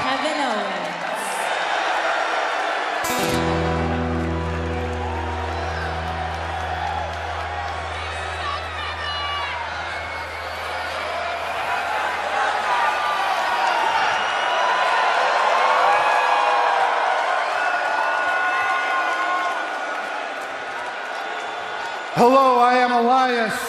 Kevin Owens. Hello, I am Elias.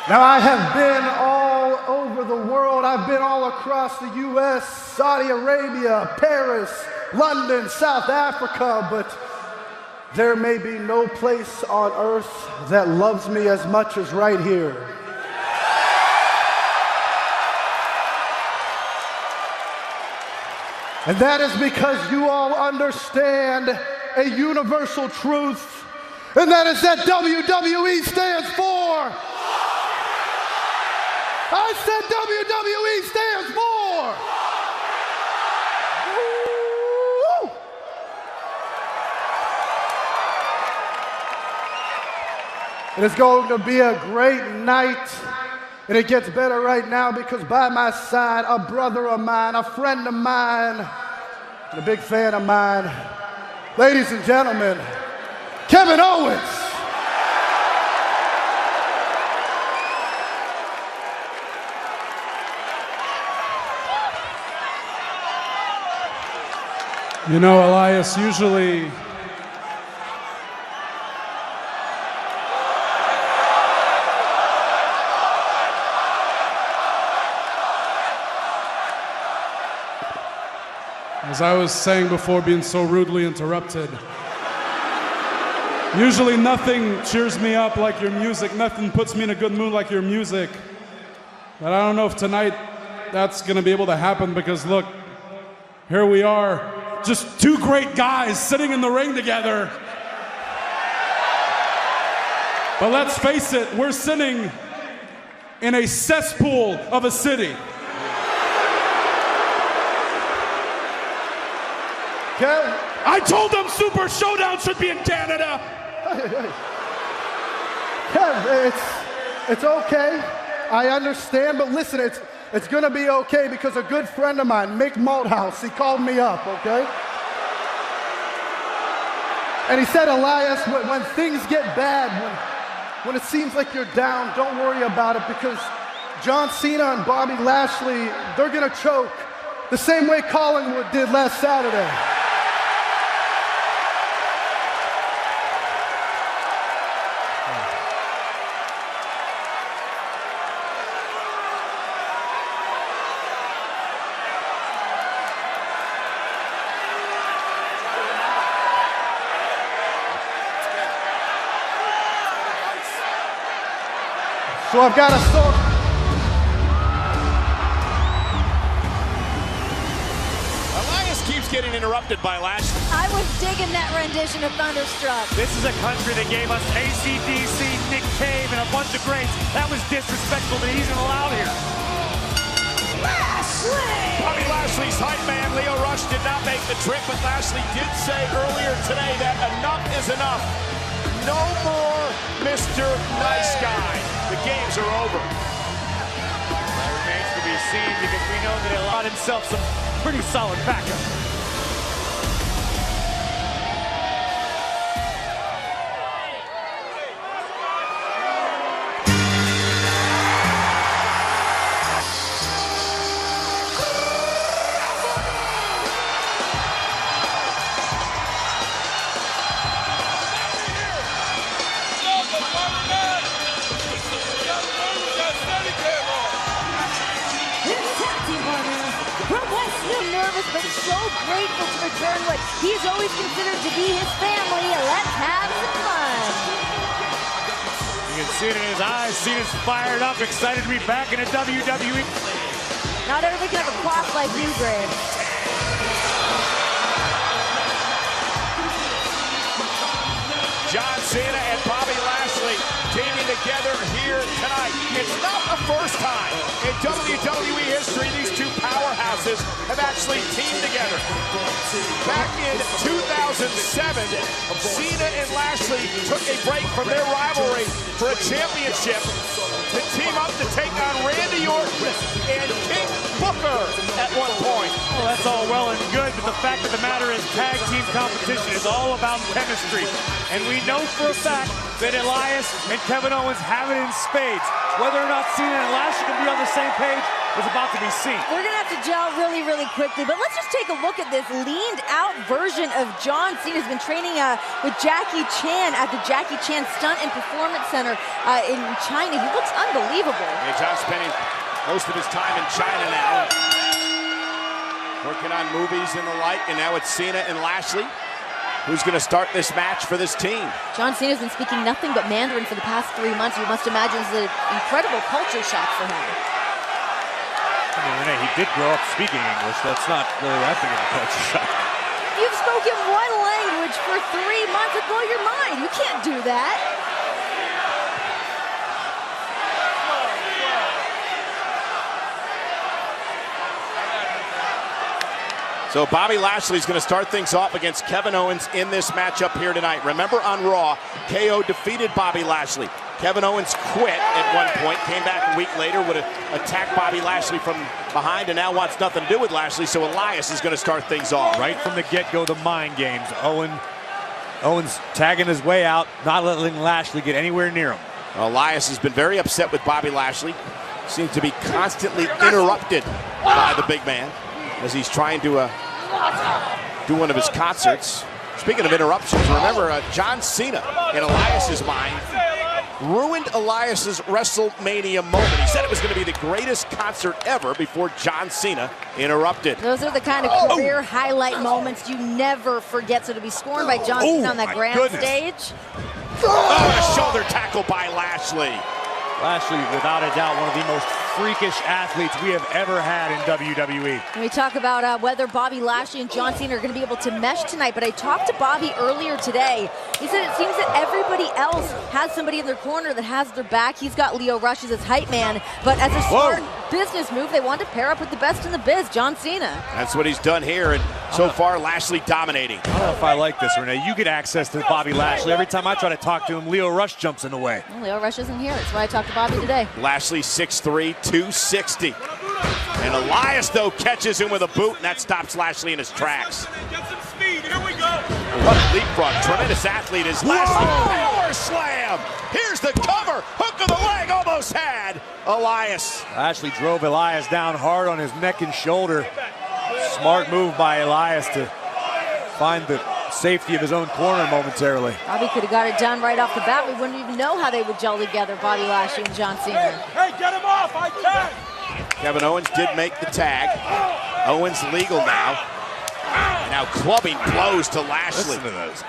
Now, I have been all over the world. I've been all across the U.S., Saudi Arabia, Paris, London, South Africa, but there may be no place on earth that loves me as much as right here. And that is because you all understand a universal truth, and that is that WWE stands for. I said WWE stands for. Woo! It is going to be a great night, and it gets better right now because by my side, a brother of mine, a friend of mine, and a big fan of mine, ladies and gentlemen, Kevin Owens. You know, Elias, usually as I was saying before being so rudely interrupted, usually nothing cheers me up like your music, nothing puts me in a good mood like your music. But I don't know if tonight that's gonna be able to happen because look, here we are. Just two great guys sitting in the ring together. But let's face it, we're sitting in a cesspool of a city. Kev, I told them Super Showdown should be in Canada. Kev, it's okay. I understand, but listen, it's gonna be okay because a good friend of mine, Mick Malthouse, he called me up, okay? And he said, Elias, when things get bad, when it seems like you're down, don't worry about it because John Cena and Bobby Lashley, they're gonna choke the same way Collingwood did last Saturday. So I've got a song. Elias keeps getting interrupted by Lashley. I was digging that rendition of Thunderstruck. This is a country that gave us AC/DC, Nick Cave, and a bunch of greats. That was disrespectful that he's even allowed here. Lashley! Bobby Lashley's hype man, Leo Rush, did not make the trip, but Lashley did say earlier today that enough is enough. No more Mr. Nice Guy. The games are over. That remains to be seen because we know that he allowed himself some pretty solid backup. nervous, but so grateful to return what he's always considered to be his family. Let's have some fun. You can see it in his eyes. Cena's fired up, excited to be back in a WWE. Not everybody can have a quaff like you, Greg. John Cena and Bobby Lashley teaming together here tonight. It's not the first time in WWE history these two powerhouses have actually teamed together. Back in 2007, Cena and Lashley took a break from their rivalry for a championship to team up to take on Randy Orton and King Booker at one point. Well, that's all well and good, but the fact of the matter is tag team competition is all about chemistry. And we know for a fact that Elias and Kevin Owens have it in spades. Whether or not Cena and Lashley can be on the same page is about to be seen. They're going to have to gel really, really quickly, but let's just take a look at this leaned out version of John Cena. He's been training with Jackie Chan at the Jackie Chan Stunt and Performance Center in China. He looks unbelievable. Yeah, John's spending most of his time in China now, working on movies and the like, and now it's Cena and Lashley. Who's going to start this match for this team? John Cena's been speaking nothing but Mandarin for the past 3 months. You must imagine it's an incredible culture shock for him. I mean, Renee, he did grow up speaking English. That's not really that big of a culture shock. You've spoken one language for 3 months. It'd blow your mind. You can't do that. So Bobby Lashley's going to start things off against Kevin Owens in this matchup here tonight. Remember on Raw, KO defeated Bobby Lashley. Kevin Owens quit at one point, came back a week later, would attack Bobby Lashley from behind, and now wants nothing to do with Lashley, so Elias is going to start things off. Right from the get-go, the mind games. Owens tagging his way out, not letting Lashley get anywhere near him. Elias has been very upset with Bobby Lashley. Seems to be constantly interrupted by the big man as he's trying to do one of his concerts. Speaking of interruptions, remember John Cena, in Elias's mind, ruined Elias's WrestleMania moment. He said it was going to be the greatest concert ever before John Cena interrupted. Those are the kind of career highlight moments you never forget. So to be scorned by John Cena on that grand stage. Oh, a shoulder tackle by Lashley. Lashley, without a doubt, one of the most freakish athletes we have ever had in WWE. And we talk about whether Bobby Lashley and John Cena are going to be able to mesh tonight, but I talked to Bobby earlier today. He said it seems that everybody else has somebody in their corner that has their back. He's got Leo Rush as his hype man, but as a smart business move, they want to pair up with the best in the biz, John Cena. That's what he's done here, and so far Lashley dominating. I don't know if I like this, Renee. You get access to Bobby Lashley. Every time I try to talk to him, Leo Rush jumps in the way. Well, Leo Rush isn't here. That's why I talked to Bobby today. Lashley 6'3", 260. And Elias, though, catches him with a boot, and that stops Lashley in his tracks. Get some speed. Here we go. What a leapfrog. Tremendous athlete is Lashley. Power slam. Here's the cover. Hook of the leg almost had Elias. Lashley drove Elias down hard on his neck and shoulder. Smart move by Elias to find the safety of his own corner momentarily. Bobby could have got it done right off the bat. We wouldn't even know how they would gel together, Bobby Lashley and John Cena. Hey, get him off. I tag. Kevin Owens did make the tag. Owens legal now. And now clubbing blows to Lashley. Listen to those.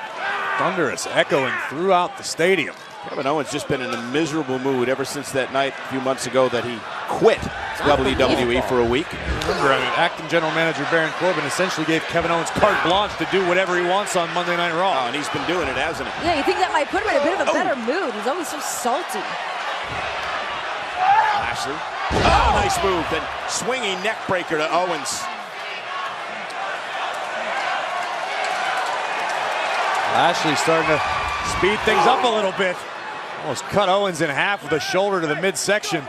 Thunderous echoing throughout the stadium. Kevin Owens just been in a miserable mood ever since that night a few months ago that he quit WWE for a week. Remember, acting general manager Baron Corbin essentially gave Kevin Owens carte blanche to do whatever he wants on Monday Night Raw. Oh, and he's been doing it, hasn't he? Yeah, you think that might put him in a bit of a better mood. He's always so salty. Lashley. Oh, nice move. Then swinging neck breaker to Owens. Lashley starting to speed things up a little bit. Almost cut Owens in half with a shoulder to the midsection.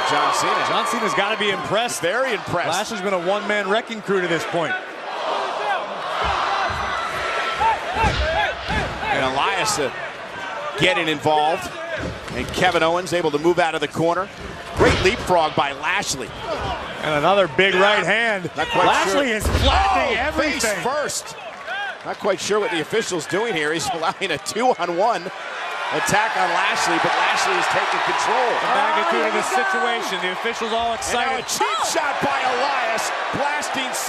John Cena. John Cena's got to be impressed. Very impressed. Lashley's been a one-man wrecking crew to this point. And Elias getting involved. And Kevin Owens able to move out of the corner. Great leapfrog by Lashley. And another big right hand. Lashley is flattening everything. Face first. Not quite sure what the official's doing here. He's allowing a 2-on-1 attack on Lashley, but Lashley is taking control. The magnitude of the situation. The officials all excited. And now a cheap shot by Elias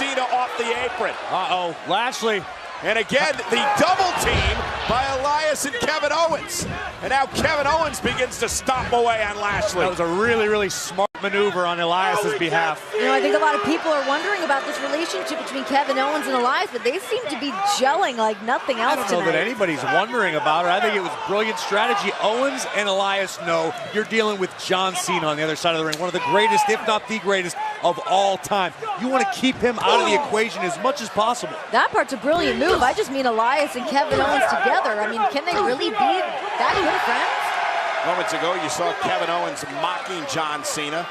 Cena off the apron. Uh-oh, Lashley. And again, the double team by Elias and Kevin Owens. And now Kevin Owens begins to stomp away on Lashley. That was a really, really smart maneuver on Elias's behalf. You know, I think a lot of people are wondering about this relationship between Kevin Owens and Elias, but they seem to be gelling like nothing else I don't know that anybody's wondering about it. I think it was brilliant strategy. Owens and Elias know you're dealing with John Cena on the other side of the ring, one of the greatest, if not the greatest, of all time. You want to keep him out of the equation as much as possible. That part's a brilliant move. I just mean Elias and Kevin Owens together. I mean, can they really be that good friends? Moments ago, you saw Kevin Owens mocking John Cena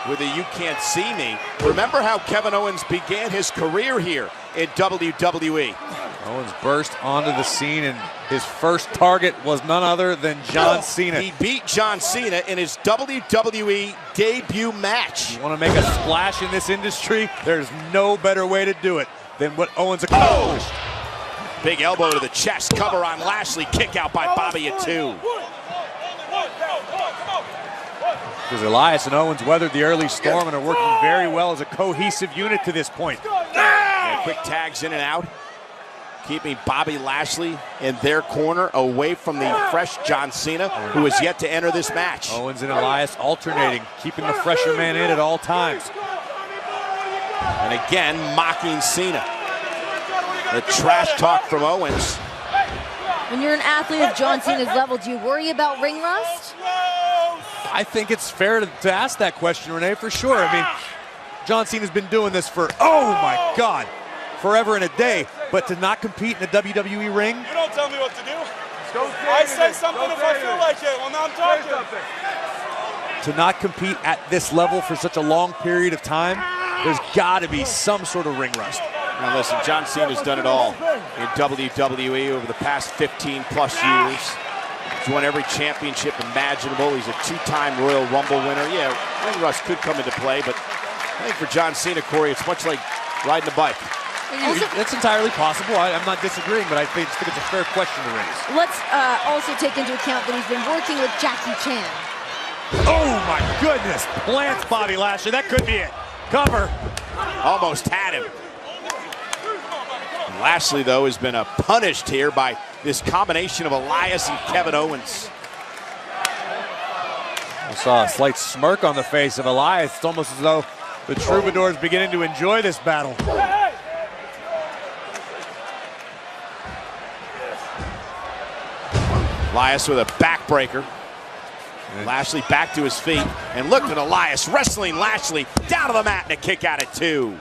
with a "you can't see me." Remember how Kevin Owens began his career here in WWE. Owens burst onto the scene, and his first target was none other than John Cena. He beat John Cena in his WWE debut match. You want to make a splash in this industry? There's no better way to do it than what Owens accomplished. Big elbow to the chest, cover on Lashley, kick out by Bobby at 2. Because Elias and Owens weathered the early storm and are working very well as a cohesive unit to this point. And quick tags in and out, keeping Bobby Lashley in their corner away from the fresh John Cena, who is yet to enter this match. Owens and Elias alternating, keeping the fresher man in at all times. And again, mocking Cena. The trash talk from Owens. When you're an athlete of John Cena's level, do you worry about ring rust? I think it's fair to ask that question, Renee, for sure. I mean, John Cena's been doing this for, oh my God, forever and a day. But to not compete in a WWE ring? You don't tell me what to do. I say something if I feel like it. Well, now I'm talking. To not compete at this level for such a long period of time, there's got to be some sort of ring rust. Now listen, John Cena's done it all in WWE over the past 15 plus years. He's won every championship imaginable. He's a two-time Royal Rumble winner. Yeah, ring rust could come into play, but I think for John Cena, Corey, it's much like riding a bike. It's entirely possible. I'm not disagreeing, but I think it's a fair question to raise. Let's also take into account that he's been working with Jackie Chan. Oh my goodness! Plants Bobby Lashley. That could be it. Cover. Almost had him. Lashley, though, has been punished here by this combination of Elias and Kevin Owens. I saw a slight smirk on the face of Elias. It's almost as though the Troubadour is beginning to enjoy this battle. Elias with a backbreaker. Lashley back to his feet. And look at Elias wrestling Lashley down to the mat and a kick out at 2.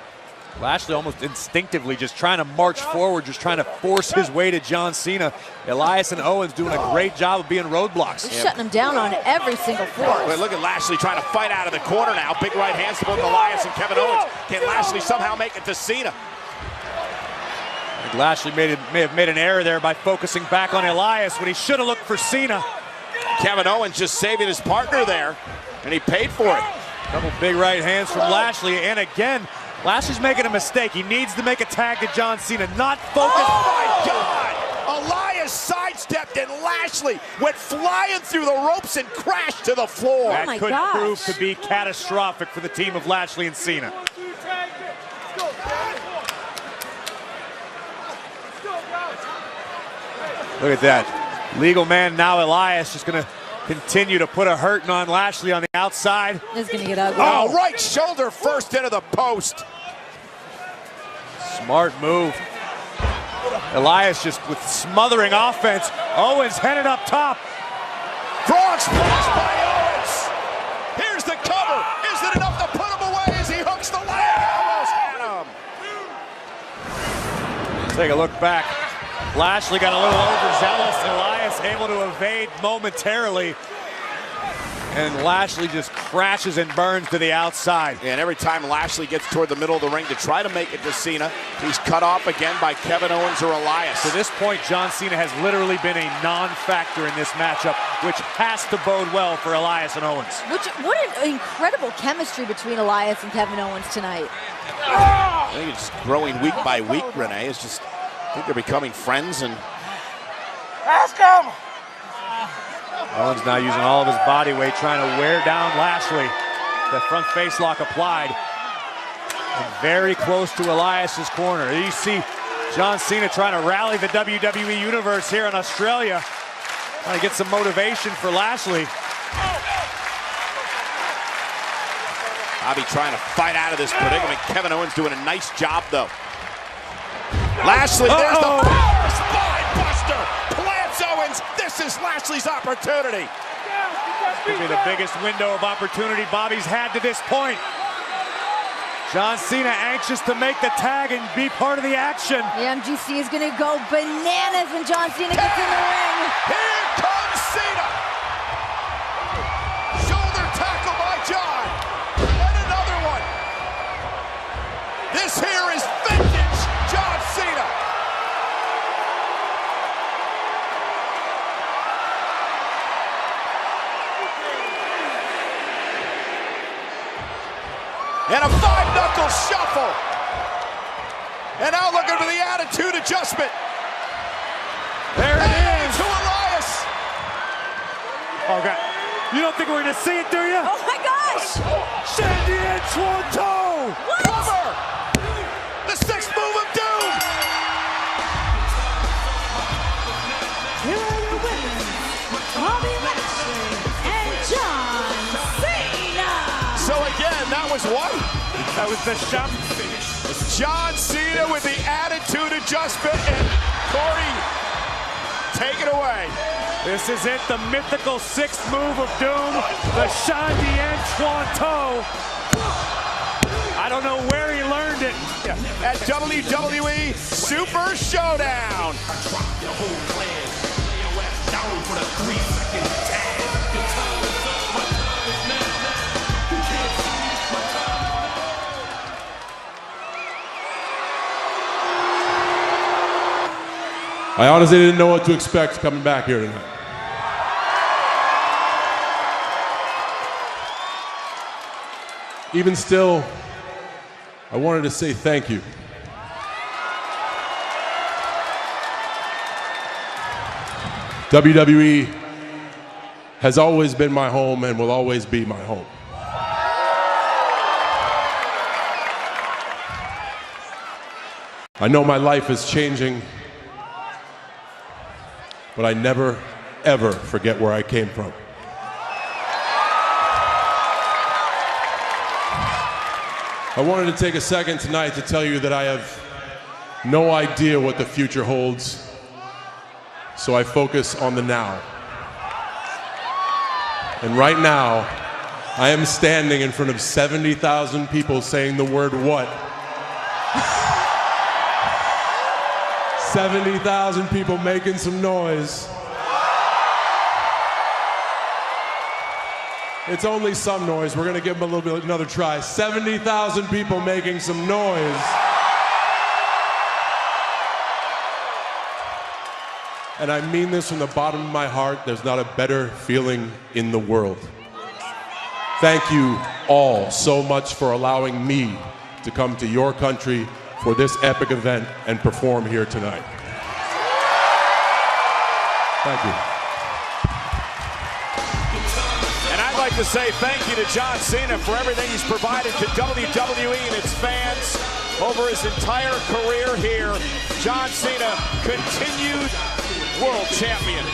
Lashley almost instinctively just trying to march forward, just trying to force his way to John Cena. Elias and Owens doing a great job of being roadblocks. He's shutting him down on every single force. But look at Lashley trying to fight out of the corner now. Big right hands to both Elias and Kevin Owens. Can Lashley somehow make it to Cena? I think Lashley may have made an error there by focusing back on Elias when he should have looked for Cena. Kevin Owens just saving his partner there, and he paid for it. Couple big right hands from Lashley, and again, Lashley's making a mistake. He needs to make a tag to John Cena, not focus. Oh my God! Elias sidestepped and Lashley went flying through the ropes and crashed to the floor. That could prove to be catastrophic for the team of Lashley and Cena. Look at that. Legal man now, Elias, just going to continue to put a hurting on Lashley on the outside. It's going to get ugly. Oh, right shoulder first into the post. Smart move. Elias just with smothering offense. Owens headed up top. Frog splash by Owens. Here's the cover. Is it enough to put him away as he hooks the leg? Almost had him. Take a look back. Lashley got a little overzealous. Elias able to evade momentarily. And Lashley just crashes and burns to the outside. And every time Lashley gets toward the middle of the ring to try to make it to Cena, he's cut off again by Kevin Owens or Elias. To this point, John Cena has literally been a non-factor in this matchup, which has to bode well for Elias and Owens. What an incredible chemistry between Elias and Kevin Owens tonight. I think it's growing week by week, Renee. It's just, I think they're becoming friends. And Ask him! Owens now using all of his body weight, trying to wear down Lashley. The front face lock applied. And very close to Elias's corner. You see John Cena trying to rally the WWE Universe here in Australia. Trying to get some motivation for Lashley. Bobby trying to fight out of this predicament. Kevin Owens doing a nice job, though. Lashley, there's the first spine buster. Plants Owens. This is Lashley's opportunity. Could be the biggest window of opportunity Bobby's had to this point. John Cena anxious to make the tag and be part of the action. The MGC is going to go bananas when John Cena gets in the ring. Here comes Cena. Shoulder tackle by John. And another one. This here is vintage John Cena. And a five-knuckle shuffle. And now looking for the attitude adjustment. There it is. To Elias. Oh, God. You don't think we're going to see it, do you? Oh, my gosh. Shandy and Toronto. What? Cover. The sixth move of doom. Here are your winners, Bobby Lashley and John Cena. So again, that was what? That was the shot. John Cena with the attitude adjustment, and Corey, take it away. This is it, the mythical sixth move of doom, the Shandy and Toronto. I don't know where he learned it. At WWE Super Showdown. I honestly didn't know what to expect coming back here tonight. Even still, I wanted to say thank you. WWE has always been my home and will always be my home. I know my life is changing, but I never, ever forget where I came from. I wanted to take a second tonight to tell you that I have no idea what the future holds, so I focus on the now. And right now, I am standing in front of 70,000 people saying the word what? 70,000 people making some noise. It's only some noise. We're going to give them a little bit another try. 70,000 people making some noise. And I mean this from the bottom of my heart. There's not a better feeling in the world. Thank you all so much for allowing me to come to your country for this epic event and perform here tonight. Thank you. And I'd like to say thank you to John Cena for everything he's provided to WWE and its fans over his entire career here. John Cena, continued world champion.